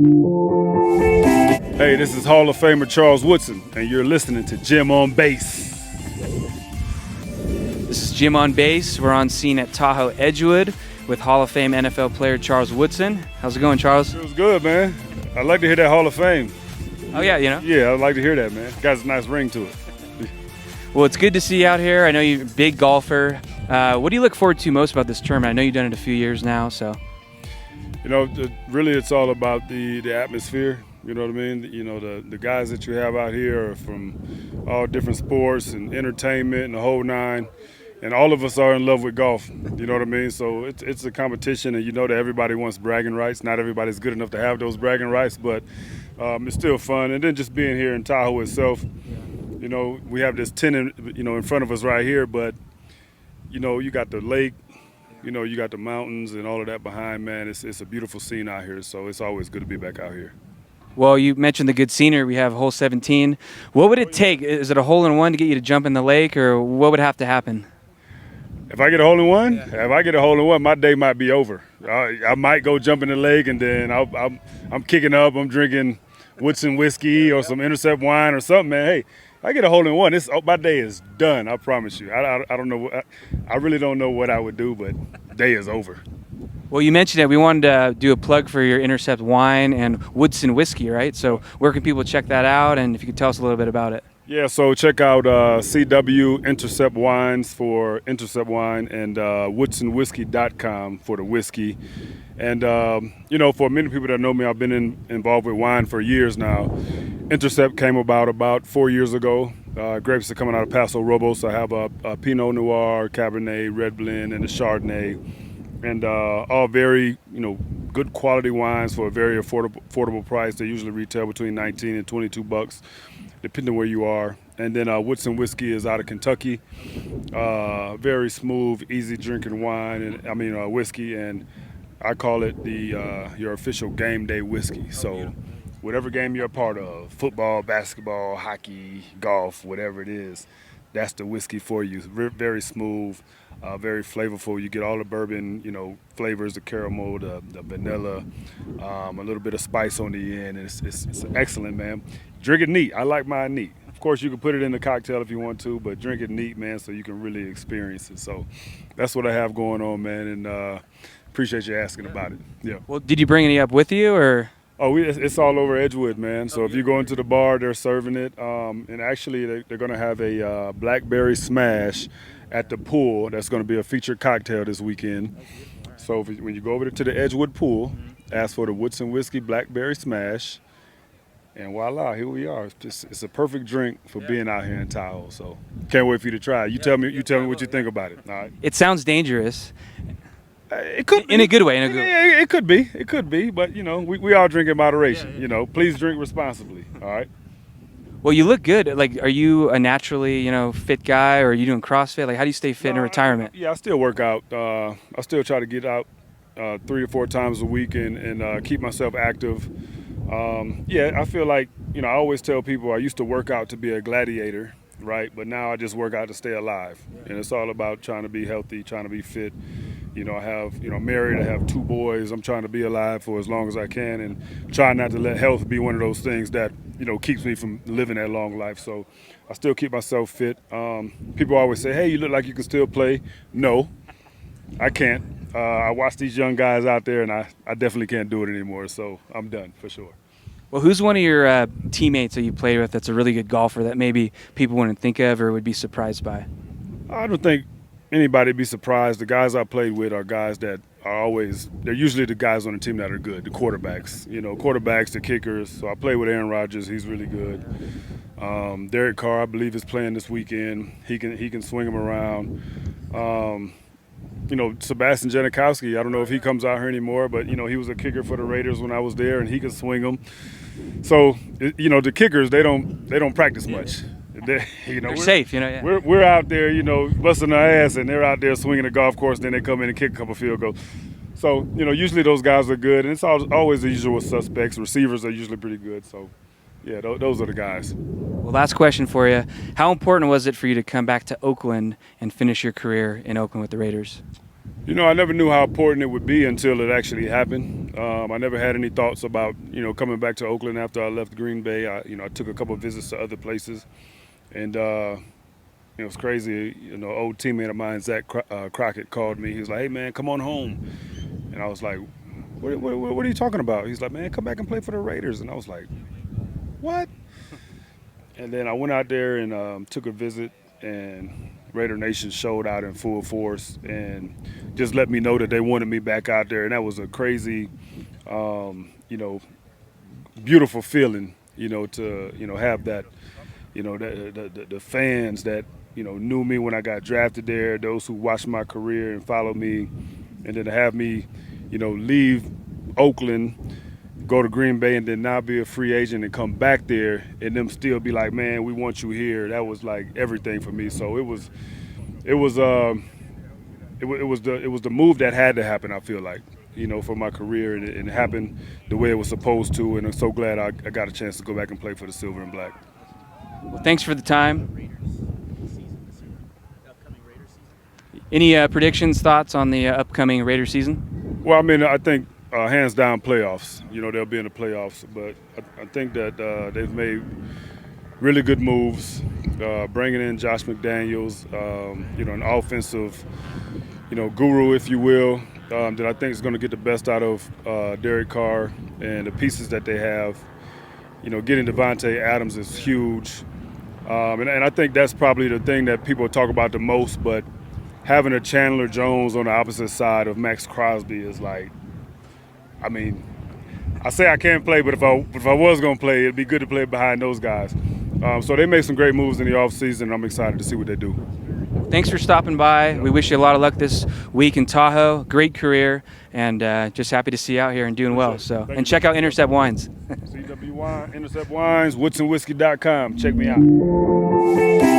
Hey, this is Hall of Famer Charles Woodson, and you're listening to Jim on Base. This is Jim on Base. We're on scene at Tahoe Edgewood with Hall of Fame NFL player Charles Woodson. How's it going, Charles? It was good, man. I'd like to hear that Hall of Fame. Oh, yeah, you know? Yeah, I'd like to hear that, man. Got a nice ring to it. Well, it's good to see you out here. I know you're a big golfer. What do you look forward to most about this tournament? I know you've done it a few years now, so. You know, really it's all about the atmosphere. You know what I mean? You know, the guys that you have out here are from all different sports and entertainment and the whole nine. And all of us are in love with golf. You know what I mean? So it's a competition, and you know that everybody wants bragging rights. Not everybody's good enough to have those bragging rights, but it's still fun. And then just being here in Tahoe itself, you know, we have this tenant, you know, in front of us right here, but, you know, you got the lake, you know, you got the mountains and all of that behind, man. It's a beautiful scene out here, so it's always good to be back out here. Well, you mentioned the good scenery. We have hole 17. What would it take? Is it a hole-in-one to get you to jump in the lake, or what would have to happen? If I get a hole-in-one, if I get a hole-in-one, my day might be over. I might go jump in the lake, and then I'm kicking up. I'm drinking Woodson Whiskey or some Intercept wine or something, man. Hey, if I get a hole-in-one, my day is done, I promise you. I don't know. I really don't know what I would do, but day is over. Well, you mentioned that we wanted to do a plug for your Intercept wine and Woodson Whiskey, right? So where can people check that out, and if you could tell us a little bit about it? Yeah, so check out CW Intercept Wines for Intercept Wine and WoodsonWhiskey.com for the whiskey. And, you know, for many people that know me, I've been involved with wine for years now. Intercept came about 4 years ago. Grapes are coming out of Paso Robles. I have a Pinot Noir, Cabernet, Red Blend, and a Chardonnay. And all very, you know, good quality wines for a very affordable price. They usually retail between $19 and $22, depending where you are. And then Woodson Whiskey is out of Kentucky. Very smooth, easy drinking wine, whiskey, and I call it your official game day whiskey. So whatever game you're a part of, football, basketball, hockey, golf, whatever it is, that's the whiskey for you. Very smooth. Very flavorful. You get all the bourbon, you know, flavors, the caramel, the vanilla, a little bit of spice on the end. It's excellent, man. Drink it neat. I like mine neat. Of course, you can put it in the cocktail if you want to, but drink it neat, man, so you can really experience it. So that's what I have going on, man, and appreciate you asking about it. Yeah. Well, did you bring any up with you, or? Oh, it's all over Edgewood, man. So if you go into the bar, they're serving it. And actually, they're going to have a blackberry smash at the pool. That's going to be a featured cocktail this weekend. So when you go over to the Edgewood pool, ask for the Woodson Whiskey Blackberry Smash, and voila, here we are. It's a perfect drink for being out here in Tahoe. So can't wait for you to try it. You tell me what you think about it. All right. It sounds dangerous. It could be. In a good way. It could be. But you know, we all drink in moderation. You know, please drink responsibly. All right. Well, you look good. Like, are you a naturally, you know, fit guy, or are you doing CrossFit? Like, how do you stay fit in retirement? I still work out. I still try to get out 3 or 4 times a week and keep myself active. I feel like, you know, I always tell people I used to work out to be a gladiator, right? But now I just work out to stay alive. And it's all about trying to be healthy, trying to be fit. You know, I'm married, I have 2 boys. I'm trying to be alive for as long as I can and try not to let health be one of those things that, you know, keeps me from living that long life. So I still keep myself fit. People always say, hey, you look like you can still play. No, I can't. I watch these young guys out there, and I definitely can't do it anymore. So I'm done for sure. Well, who's one of your teammates that you play with that's a really good golfer that maybe people wouldn't think of or would be surprised by? I don't think anybody be surprised. The guys I played with are guys that are they're usually the guys on the team that are good, the quarterbacks. You know, quarterbacks, the kickers. So I played with Aaron Rodgers. He's really good. Derek Carr, I believe, is playing this weekend. He can swing them around. You know, Sebastian Janikowski, I don't know if he comes out here anymore, but, you know, he was a kicker for the Raiders when I was there, and he could swing them. So, you know, the kickers, they don't practice much. They're safe, you know. Yeah. We're out there, you know, busting our ass, and they're out there swinging a golf course. And then they come in and kick a couple field goals. So, you know, usually those guys are good, and it's always the usual suspects. Receivers are usually pretty good. So, yeah, those are the guys. Well, last question for you: how important was it for you to come back to Oakland and finish your career in Oakland with the Raiders? You know, I never knew how important it would be until it actually happened. I never had any thoughts about, coming back to Oakland after I left Green Bay. I took a couple of visits to other places, and it was crazy. Old teammate of mine, Zach Crockett, called me. He was like, "Hey, man, come on home," and I was like, "What are you talking about?" He's like, "Man, come back and play for the Raiders," and I was like, "What?" And then I went out there and took a visit, and Raider Nation showed out in full force and just let me know that they wanted me back out there. And that was a crazy, beautiful feeling, to, have that, the fans that, knew me when I got drafted there, those who watched my career and followed me, and then to have me, leave Oakland, go to Green Bay, and then now be a free agent and come back there, and them still be like, "Man, we want you here." That was like everything for me. So it was the move that had to happen. I feel like, for my career, and it happened the way it was supposed to. And I'm so glad I got a chance to go back and play for the Silver and Black. Well, thanks for the time. Any predictions, thoughts on the upcoming Raider season? Well, I mean, I think hands down playoffs. They'll be in the playoffs, but I think that they've made really good moves, bringing in Josh McDaniels, an offensive, guru, if you will, that I think is going to get the best out of Derek Carr and the pieces that they have. Getting Devontae Adams is huge, and I think that's probably the thing that people talk about the most. But having a Chandler Jones on the opposite side of Max Crosby is like, I mean, I say I can't play, but if I was going to play, it'd be good to play behind those guys. So they made some great moves in the offseason, and I'm excited to see what they do. Thanks for stopping by. We wish you a lot of luck this week in Tahoe. Great career, and just happy to see you out here and doing well. So, and check out Intercept Wines. CW Wine, Intercept Wines, WoodsonWhiskey.com. Check me out.